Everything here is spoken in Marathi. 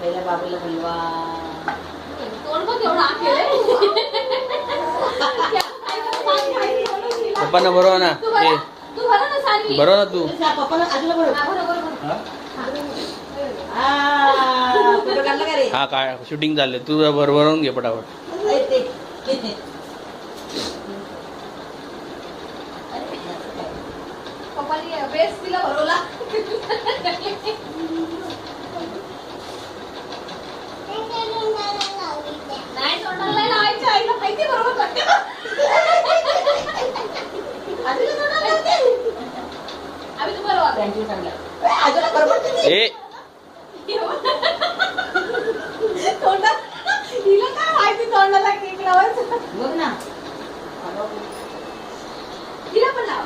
पहिल्या बाबूला बोलवा. तोंड बघ एवढं आखेल. पप्पांना बरोबर ना. तू भरा ना साडी. बरोबर ना तू. पप्पाला आजूला बोलव. फोटो काढला का रे? हा काय शूटिंग झाले तू भरभरून घे पटापट. पप्पानी बेस तिला भरवला. नाही तोंडाला लावायची आईला माहिती बरोबर करते. आजीला तोंडाला लावते. आम्ही तू बरोबर थँक्यू सांगला. आजूला बरोबर. ए तोंडात हिला काय माहिती तोंडाला केक लावायचं. बघ ना. तिला पण लाव.